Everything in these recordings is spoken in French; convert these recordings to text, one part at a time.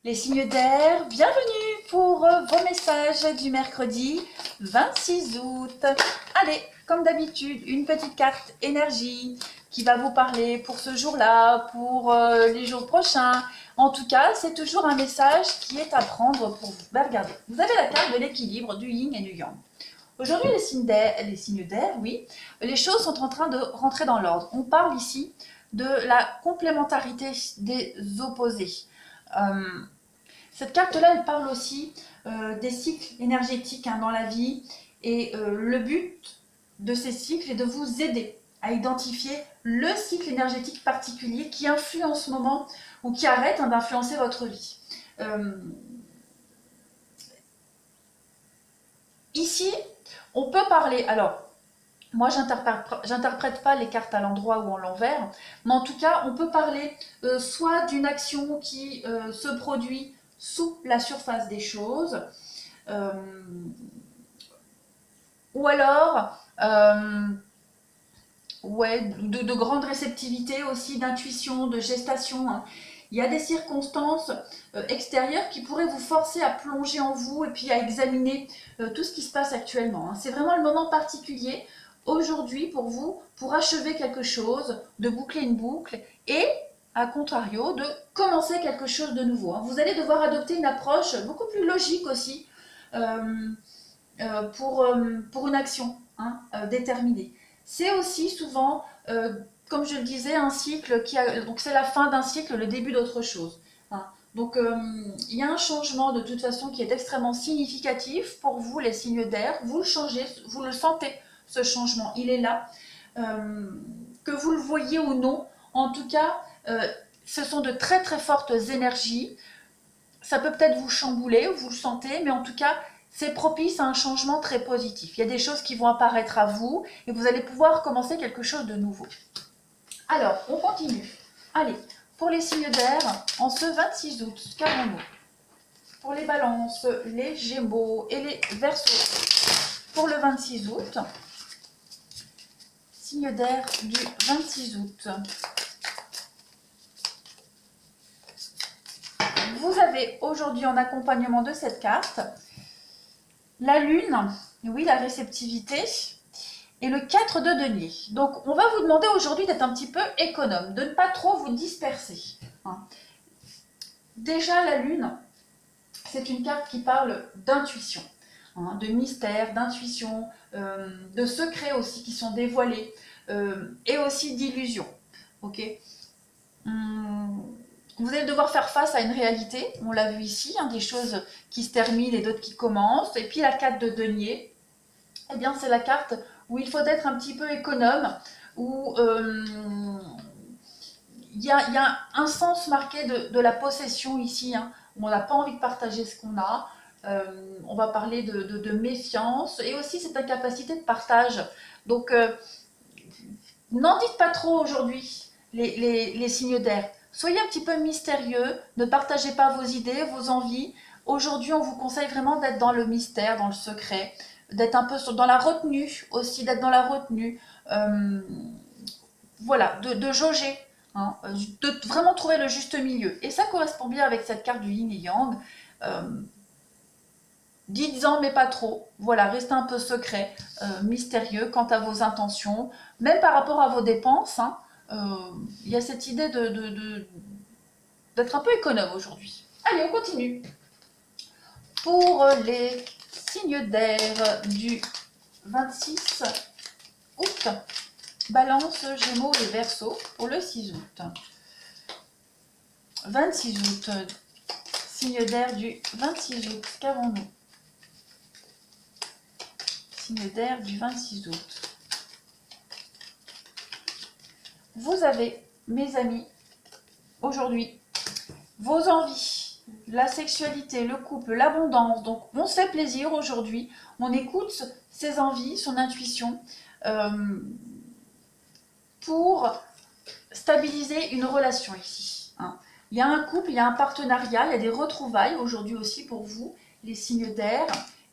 Les signes d'air, bienvenue pour vos messages du mercredi 26 août. Allez, comme d'habitude, une petite carte énergie qui va vous parler pour ce jour-là, pour les jours prochains. En tout cas, c'est toujours un message qui est à prendre pour vous. Ben, regardez, vous avez la carte de l'équilibre, du yin et du yang. Aujourd'hui, les signes d'air, oui, les choses sont en train de rentrer dans l'ordre. On parle ici de la complémentarité des opposés. Cette carte-là, elle parle aussi des cycles énergétiques dans la vie. Et le but de ces cycles est de vous aider à identifier le cycle énergétique particulier qui influe en ce moment ou qui arrête d'influencer votre vie. Ici, on peut parler... Alors, moi, j'interprète pas les cartes à l'endroit ou à l'envers, mais en tout cas, on peut parler soit d'une action qui se produit sous la surface des choses, ou alors de grande réceptivité aussi, d'intuition, de gestation. Il y a des circonstances extérieures qui pourraient vous forcer à plonger en vous et puis à examiner tout ce qui se passe actuellement. C'est vraiment le moment particulier aujourd'hui pour vous, pour achever quelque chose, de boucler une boucle et, à contrario, de commencer quelque chose de nouveau. Vous allez devoir adopter une approche beaucoup plus logique aussi pour une action déterminée. C'est aussi souvent, comme je le disais, un cycle donc c'est la fin d'un cycle, le début d'autre chose. Donc il y a un changement de toute façon qui est extrêmement significatif pour vous, les signes d'air. Vous le changez, vous le sentez, ce changement, il est là. Que vous le voyez ou non, en tout cas, ce sont de très très fortes énergies. Ça peut peut-être vous chambouler, vous le sentez, mais en tout cas, c'est propice à un changement très positif. Il y a des choses qui vont apparaître à vous et vous allez pouvoir commencer quelque chose de nouveau. Alors, on continue. Allez, pour les signes d'air, en ce 26 août, qu'avons-nous? Pour les balances, les gémeaux et les verseaux. Pour le 26 août, signe d'air du 26 août. Vous avez aujourd'hui en accompagnement de cette carte la lune, oui, la réceptivité, et le 4 de denier. Donc, on va vous demander aujourd'hui d'être un petit peu économe, de ne pas trop vous disperser. Déjà, la lune, c'est une carte qui parle d'intuition, de mystère, d'intuition, de secrets aussi qui sont dévoilés, et aussi d'illusions. Ok. Vous allez devoir faire face à une réalité, on l'a vu ici, des choses qui se terminent et d'autres qui commencent. Et puis la carte de denier, eh bien c'est la carte où il faut être un petit peu économe, où il y a un sens marqué de la possession ici, où on n'a pas envie de partager ce qu'on a. On va parler de méfiance et aussi cette incapacité de partage. Donc, n'en dites pas trop aujourd'hui, les signes d'air. Soyez un petit peu mystérieux, ne partagez pas vos idées, vos envies. Aujourd'hui, on vous conseille vraiment d'être dans le mystère, dans le secret, d'être un peu dans la retenue aussi, d'être dans la retenue. Voilà, de jauger, de vraiment trouver le juste milieu. Et ça correspond bien avec cette carte du yin et yang. Dites-en, mais pas trop. Voilà, restez un peu secret, mystérieux quant à vos intentions, même par rapport à vos dépenses. Il y a cette idée d'être un peu économe aujourd'hui. Allez, on continue. Pour les signes d'air du 26 août, Balance, Gémeaux et Verseaux pour le 6 août. 26 août, signe d'air du 26 août, qu'avons-nous? Signe d'air du 26 août. Vous avez, mes amis, aujourd'hui, vos envies, la sexualité, le couple, l'abondance. Donc, on se fait plaisir aujourd'hui. On écoute ses envies, son intuition pour stabiliser une relation ici. Il y a un couple, il y a un partenariat, il y a des retrouvailles aujourd'hui aussi pour vous, les signes d'air.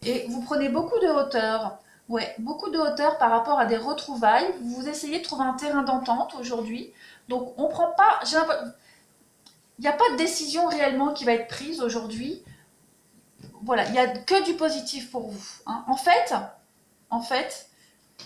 Et vous prenez beaucoup de hauteur. Ouais, beaucoup de hauteur par rapport à des retrouvailles. Vous essayez de trouver un terrain d'entente aujourd'hui. Donc, on prend pas... il n'y a pas de décision réellement qui va être prise aujourd'hui. Voilà, il n'y a que du positif pour vous. Hein. En fait,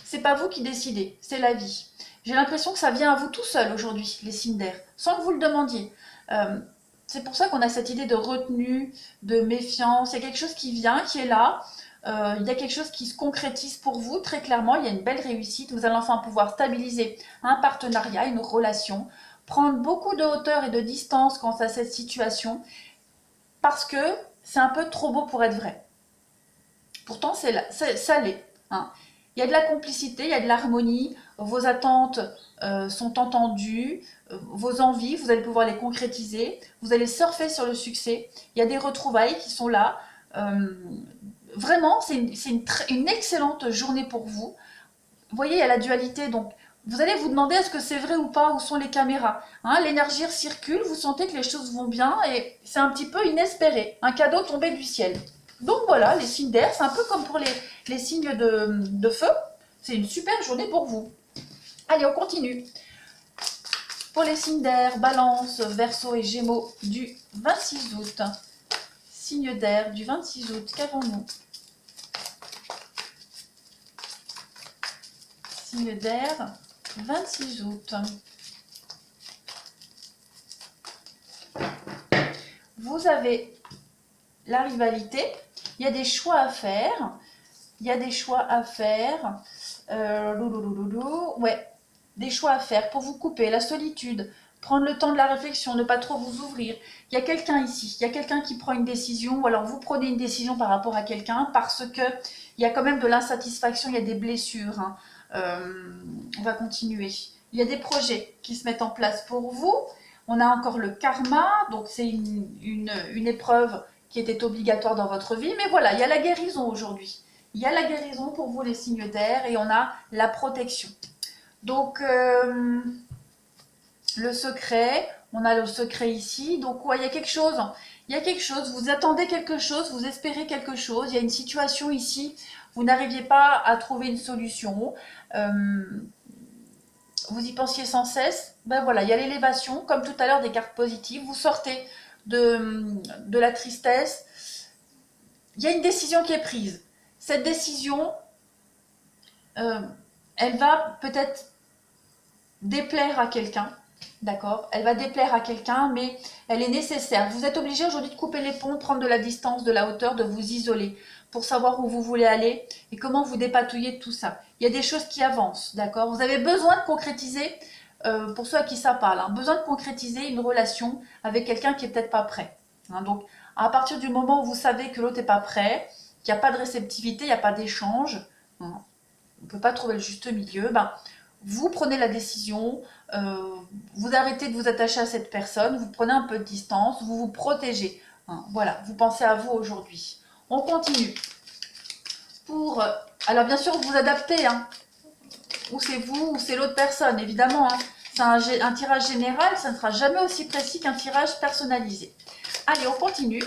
c'est pas vous qui décidez, c'est la vie. J'ai l'impression que ça vient à vous tout seul aujourd'hui, les signes d'air, sans que vous le demandiez. Euh, c'est pour ça qu'on a cette idée de retenue, de méfiance. Il y a quelque chose qui vient, qui est là. Il y a quelque chose qui se concrétise pour vous, très clairement. Il y a une belle réussite. Vous allez enfin pouvoir stabiliser un partenariat, une relation, prendre beaucoup de hauteur et de distance quant à cette situation, parce que c'est un peu trop beau pour être vrai. Pourtant, ça l'est. Hein. Il y a de la complicité, il y a de l'harmonie, vos attentes sont entendues, vos envies, vous allez pouvoir les concrétiser, vous allez surfer sur le succès, il y a des retrouvailles qui sont là. Euh, Vraiment, c'est une excellente journée pour vous. Vous voyez, il y a la dualité, donc vous allez vous demander est-ce que c'est vrai ou pas, où sont les caméras. Hein, l'énergie circule, vous sentez que les choses vont bien et c'est un petit peu inespéré, un cadeau tombé du ciel. Donc voilà, les signes d'air, c'est un peu comme pour les signes de feu. C'est une super journée pour vous. Allez, on continue. Pour les signes d'air, Balance, Verseau et Gémeaux du 26 août. Signe d'air du 26 août, qu'avons-nous? Signe d'air, 26 août. Vous avez la rivalité, il y a des choix à faire. Il y a des choix à faire. Ouais, des choix à faire pour vous couper, la solitude, prendre le temps de la réflexion, ne pas trop vous ouvrir. Il y a quelqu'un ici, il y a quelqu'un qui prend une décision, ou alors vous prenez une décision par rapport à quelqu'un parce que il y a quand même de l'insatisfaction, il y a des blessures. Hein. On va continuer. Il y a des projets qui se mettent en place pour vous. On a encore le karma, donc c'est une épreuve qui était obligatoire dans votre vie. Mais voilà, il y a la guérison aujourd'hui. Il y a la guérison pour vous les signes d'air et on a la protection. Donc le secret, on a le secret ici. Donc ouais, il y a quelque chose, vous attendez quelque chose, vous espérez quelque chose. Il y a une situation ici, vous n'arriviez pas à trouver une solution. Vous y pensiez sans cesse. Ben voilà, il y a l'élévation, comme tout à l'heure des cartes positives. Vous sortez de la tristesse. Il y a une décision qui est prise. Cette décision, elle va peut-être déplaire à quelqu'un, d'accord? Elle va déplaire à quelqu'un, mais elle est nécessaire. Vous êtes obligé aujourd'hui de couper les ponts, de prendre de la distance, de la hauteur, de vous isoler pour savoir où vous voulez aller et comment vous dépatouiller de tout ça. Il y a des choses qui avancent, d'accord? Vous avez besoin de concrétiser, pour ceux à qui ça parle, hein, besoin de concrétiser une relation avec quelqu'un qui est peut-être pas prêt. Hein, donc, à partir du moment où vous savez que l'autre n'est pas prêt, qu'il n'y a pas de réceptivité, il n'y a pas d'échange, hein, on ne peut pas trouver le juste milieu, ben, vous prenez la décision, vous arrêtez de vous attacher à cette personne, vous prenez un peu de distance, vous vous protégez. Hein, voilà, vous pensez à vous aujourd'hui. On continue. Alors bien sûr, vous vous adaptez. Hein. Ou c'est vous, ou c'est l'autre personne, évidemment. Hein. C'est un tirage général, ça ne sera jamais aussi précis qu'un tirage personnalisé. Allez, on continue.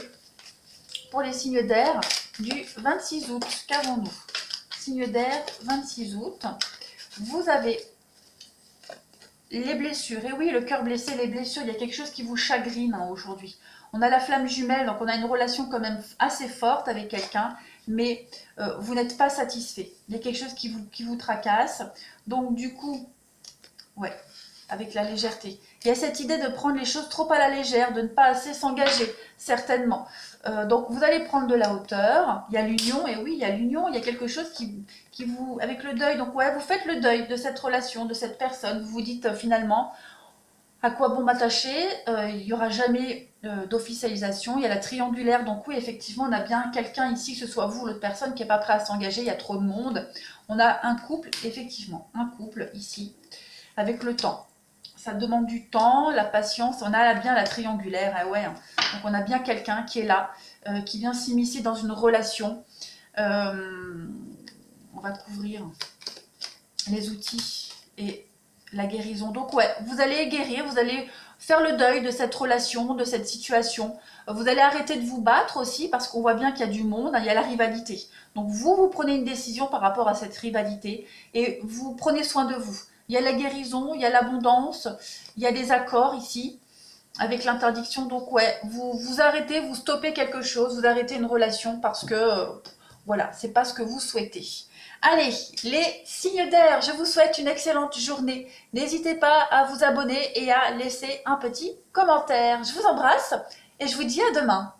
Pour les signes d'air du 26 août, qu'avons-nous? Signe d'air, 26 août. Vous avez les blessures. Et oui, le cœur blessé, les blessures, il y a quelque chose qui vous chagrine hein, aujourd'hui. On a la flamme jumelle, donc on a une relation quand même assez forte avec quelqu'un, mais vous n'êtes pas satisfait. Il y a quelque chose qui vous tracasse. Donc du coup, ouais, avec la légèreté. Il y a cette idée de prendre les choses trop à la légère, de ne pas assez s'engager, certainement. Donc vous allez prendre de la hauteur, il y a l'union, et oui, il y a l'union, il y a quelque chose qui vous... avec le deuil, donc ouais, vous faites le deuil de cette relation, de cette personne, vous vous dites finalement, à quoi bon m'attacher, il n'y aura jamais d'officialisation, il y a la triangulaire, donc oui, effectivement, on a bien quelqu'un ici, que ce soit vous ou l'autre personne, qui n'est pas prêt à s'engager, il y a trop de monde. On a un couple, effectivement, un couple ici, avec le temps. Ça demande du temps, la patience, on a bien la triangulaire, ah ouais, hein. Donc on a bien quelqu'un qui est là, qui vient s'immiscer dans une relation. On va couvrir les outils et la guérison. Donc ouais, vous allez guérir, vous allez faire le deuil de cette relation, de cette situation. Vous allez arrêter de vous battre aussi parce qu'on voit bien qu'il y a du monde, hein, il y a la rivalité. Donc vous prenez une décision par rapport à cette rivalité et vous prenez soin de vous. Il y a la guérison, il y a l'abondance, il y a des accords ici. avec l'interdiction. Donc ouais, vous arrêtez, vous stoppez quelque chose, vous arrêtez une relation parce que voilà, c'est pas ce que vous souhaitez. Allez, les signes d'air, je vous souhaite une excellente journée. N'hésitez pas à vous abonner et à laisser un petit commentaire. Je vous embrasse et je vous dis à demain.